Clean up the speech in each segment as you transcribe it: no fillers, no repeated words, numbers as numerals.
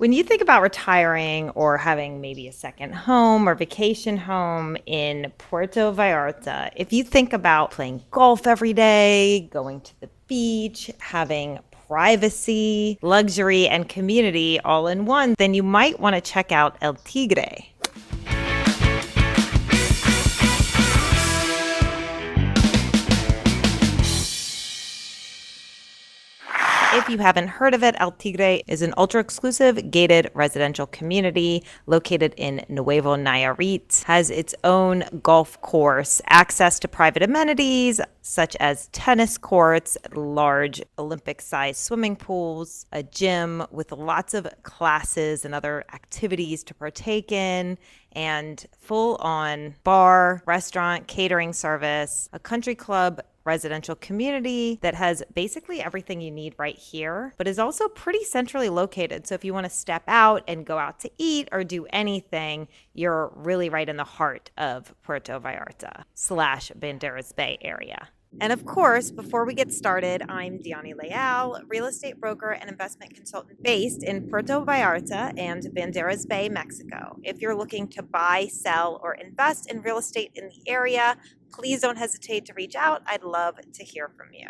When you think about retiring or having maybe a second home or vacation home in Puerto Vallarta, if you think about playing golf every day, going to the beach, having privacy, luxury, and community all in one, then you might want to check out El Tigre. If you haven't heard of it, El Tigre is an ultra-exclusive gated residential community located in Nuevo Nayarit, has its own golf course, access to private amenities such as tennis courts, large Olympic-sized swimming pools, a gym with lots of classes and other activities to partake in, and full-on bar, restaurant, catering service, a country club, residential community that has basically everything you need right here, but is also pretty centrally located. So if you want to step out and go out to eat or do anything, you're really right in the heart of Puerto Vallarta / Banderas Bay area. And of course, before we get started, I'm Dyani Leal, real estate broker and investment consultant based in Puerto Vallarta and Banderas Bay, Mexico. If you're looking to buy, sell, or invest in real estate in the area, please don't hesitate to reach out. I'd love to hear from you.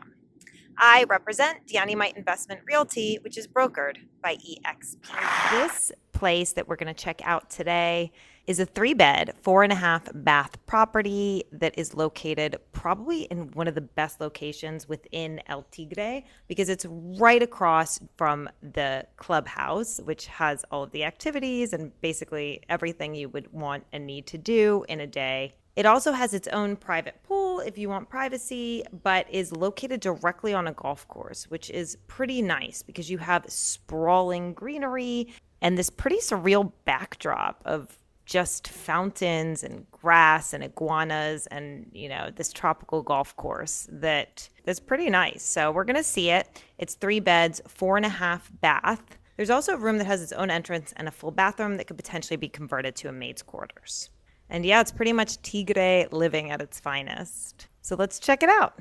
I represent Dyani Investment Realty, which is brokered by EXP. This place that we're going to check out today is a 3-bed, 4.5-bath property that is located probably in one of the best locations within El Tigre because it's right across from the clubhouse, which has all of the activities and basically everything you would want and need to do in a day. It also has its own private pool if you want privacy, but is located directly on a golf course, which is pretty nice because you have sprawling greenery and this pretty surreal backdrop of just fountains and grass and iguanas and, this tropical golf course that's pretty nice. So we're going to see it. It's 3 beds, 4.5 bath. There's also a room that has its own entrance and a full bathroom that could potentially be converted to a maid's quarters. And yeah, it's pretty much Tigre living at its finest. So let's check it out.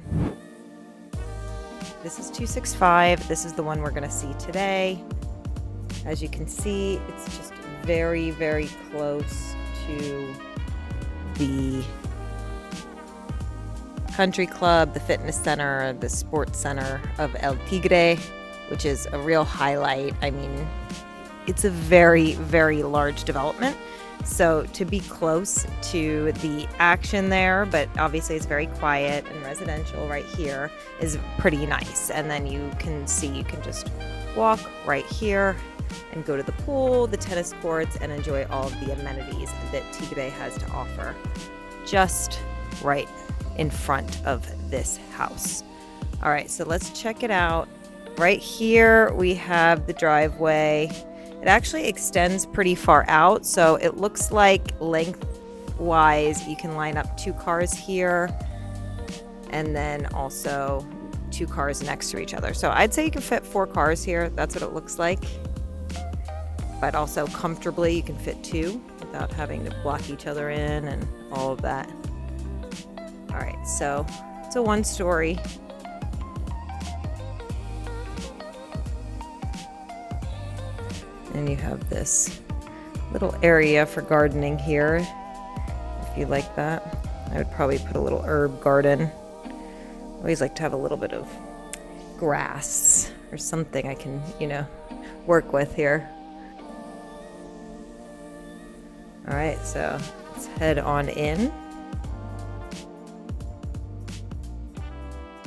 This is 265. This is the one we're going to see today. As you can see, it's just very, very close to the country club, the fitness center, the sports center of El Tigre, which is a real highlight. I mean, it's a very, very large development. So to be close to the action there, but obviously it's very quiet and residential right here, is pretty nice. And then you can just walk right here and go to the pool, the tennis courts, and enjoy all of the amenities that Tigre has to offer just right in front of this house. All right, so let's check it out. Right here we have the driveway. It actually extends pretty far out, so it looks like lengthwise you can line up 2 cars here and then also 2 cars next to each other. So I'd say you can fit 4 cars here. That's what it looks like. But also comfortably you can fit 2 without having to block each other in and all of that. All right, so it's a 1-story. And you have this little area for gardening here, if you like that. I would probably put a little herb garden. I always like to have a little bit of grass or something I can, work with here. All right, so let's head on in.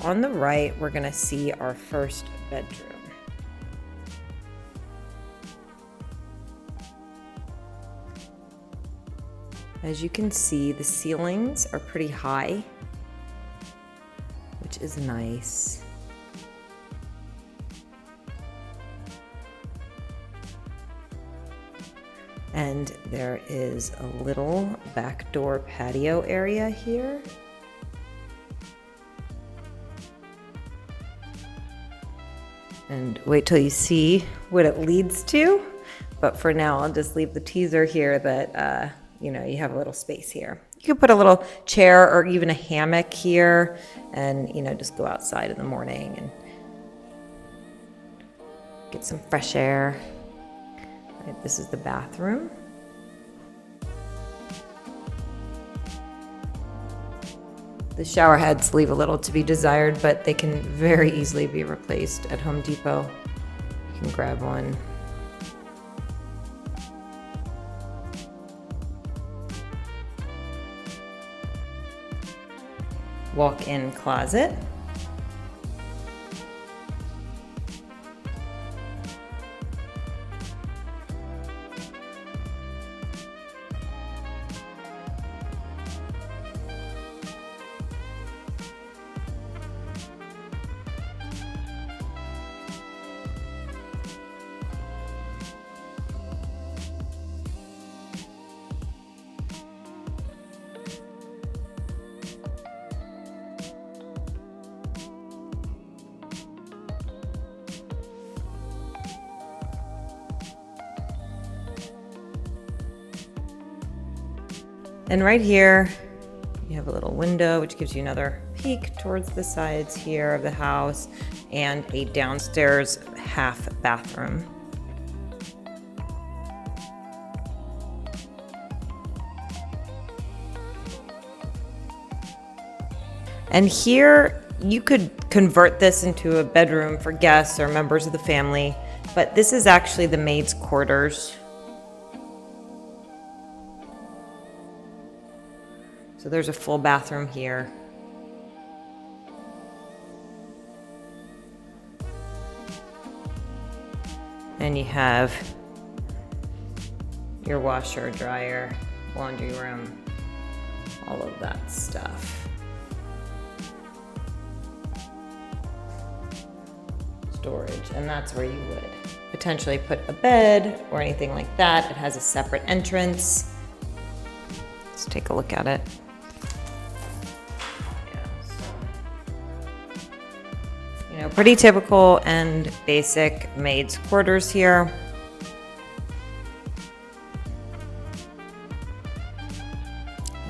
On the right, we're gonna see our first bedroom. As you can see, the ceilings are pretty high, which is nice. And there is a little back door patio area here. And wait till you see what it leads to. But for now, I'll just leave the teaser here that, you have a little space here. You could put a little chair or even a hammock here and, just go outside in the morning and get some fresh air. Okay, this is the bathroom. The shower heads leave a little to be desired, but they can very easily be replaced at Home Depot. You can grab one. Walk-in closet. And right here, you have a little window, which gives you another peek towards the sides here of the house, and a downstairs half bathroom. And here, you could convert this into a bedroom for guests or members of the family, but this is actually the maid's quarters. So there's a full bathroom here. And you have your washer, dryer, laundry room, all of that stuff. Storage, and that's where you would potentially put a bed or anything like that. It has a separate entrance. Let's take a look at it. Pretty typical and basic maid's quarters here.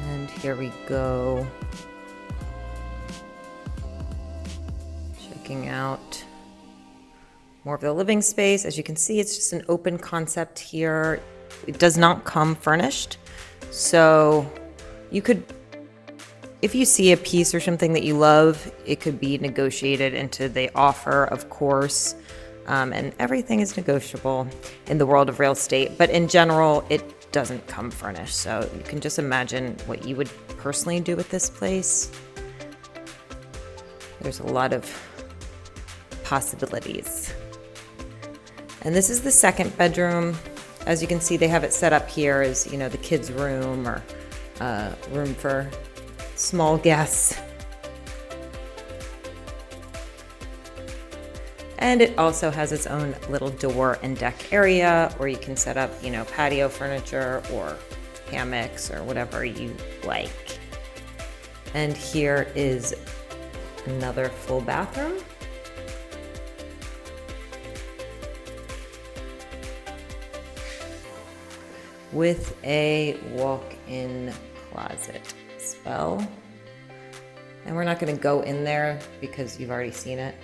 And here we go. Checking out more of the living space. As you can see, it's just an open concept here. It does not come furnished. So you could, if you see a piece or something that you love, it could be negotiated into the offer, of course. And everything is negotiable in the world of real estate. But in general, it doesn't come furnished. So you can just imagine what you would personally do with this place. There's a lot of possibilities. And this is the second bedroom. As you can see, they have it set up here as, the kids' room or room for small guests. And it also has its own little door and deck area where you can set up, patio furniture or hammocks or whatever you like. And here is another full bathroom. With a walk-in closet as well. And we're not going to go in there because you've already seen it.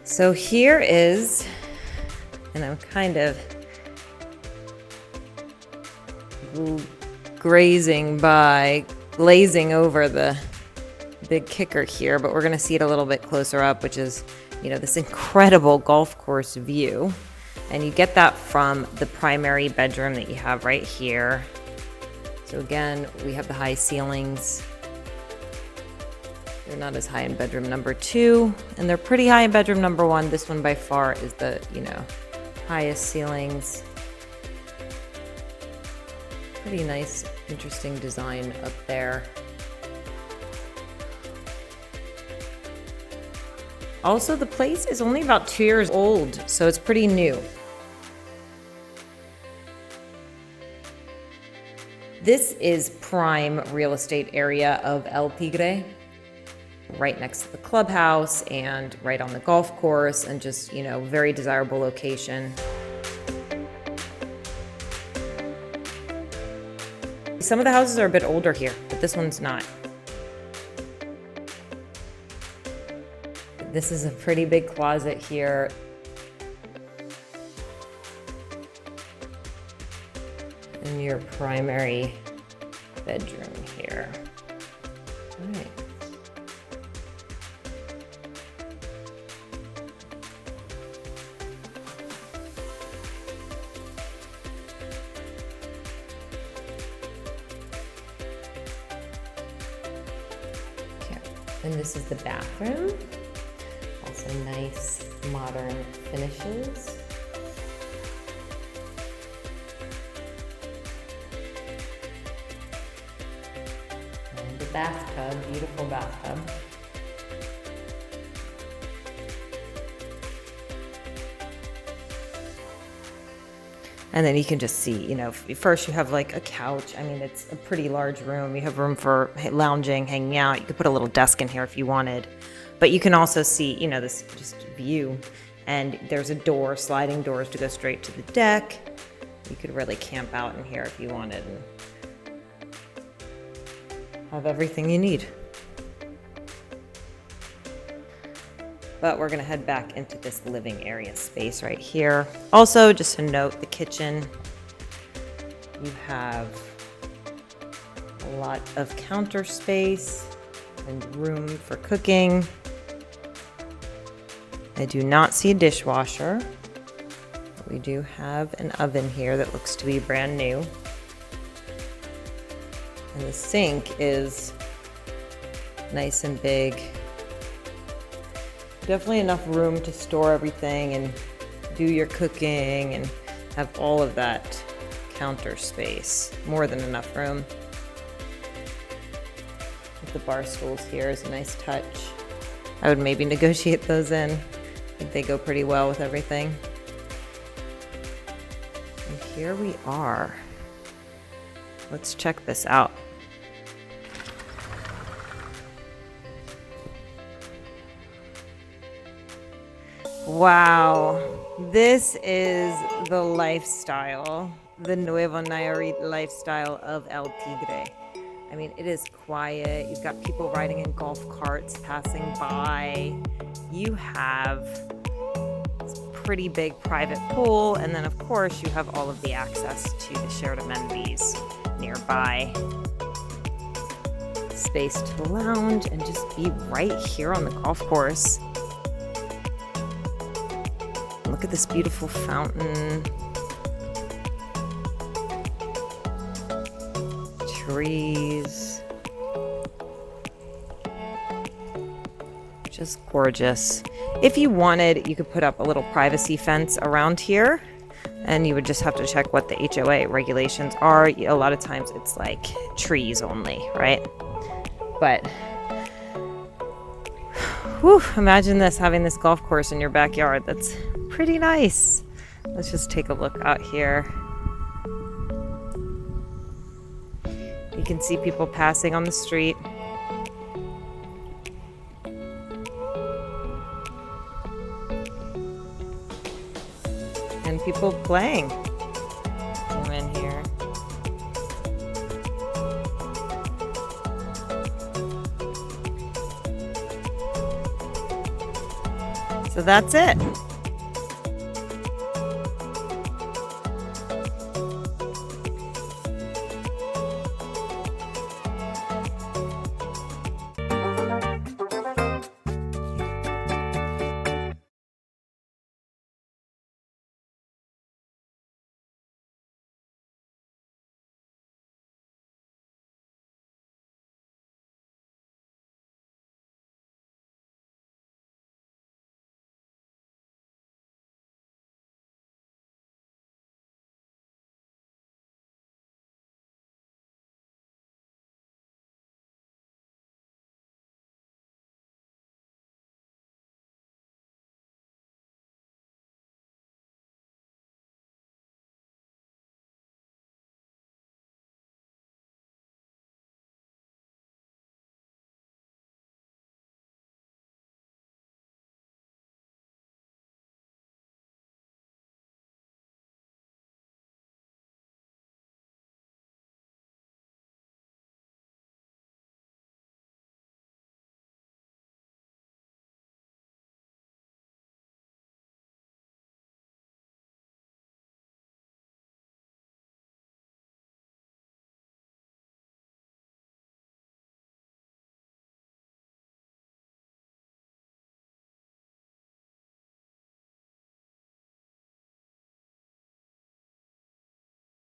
So here is, and I'm kind of glazing over the big kicker here, but we're going to see it a little bit closer up, which is, this incredible golf course view. And you get that from the primary bedroom that you have right here. So again, we have the high ceilings. They're not as high in bedroom number 2, and they're pretty high in bedroom number 1. This one by far is the, highest ceilings. Pretty nice, interesting design up there. Also, the place is only about 2 years old, so it's pretty new. This is prime real estate area of El Tigre. right next to the clubhouse and right on the golf course, and just, you know, very desirable location. Some of the houses are a bit older here, but this one's not. This is a pretty big closet here. And your primary bedroom here. All right. Okay. And this is the bathroom. Also nice modern finishes. And the bathtub, beautiful bathtub. And then you can just see, you know, first you have like a couch. I mean, it's a pretty large room. You have room for lounging, hanging out. You could put a little desk in here if you wanted. But you can also see, you know, this just view. And there's a door, sliding doors to go straight to the deck. You could really camp out in here if you wanted and have everything you need. But we're gonna head back into this living area space right here. Also, just to note, the kitchen, you have a lot of counter space and room for cooking. I do not see a dishwasher. We do have an oven here that looks to be brand new. And the sink is nice and big. Definitely enough room to store everything and do your cooking and have all of that counter space. More than enough room. The bar stools here is a nice touch. I would maybe negotiate those in. I think they go pretty well with everything. And here we are. Let's check this out. Wow, this is the lifestyle, the Nuevo Nayarit lifestyle of El Tigre. I mean, it is quiet. You've got people riding in golf carts passing by. You have this pretty big private pool. And then, of course, you have all of the access to the shared amenities nearby. Space to lounge and just be right here on the golf course. Look at this beautiful fountain. Trees. Just gorgeous. If you wanted, you could put up a little privacy fence around here, and you would just have to check what the HOA regulations are. A lot of times it's like trees only, right? But whew, imagine this, having this golf course in your backyard. That's pretty nice. Let's just take a look out here. You can see people passing on the street. And people playing. Zoom in here. So that's it.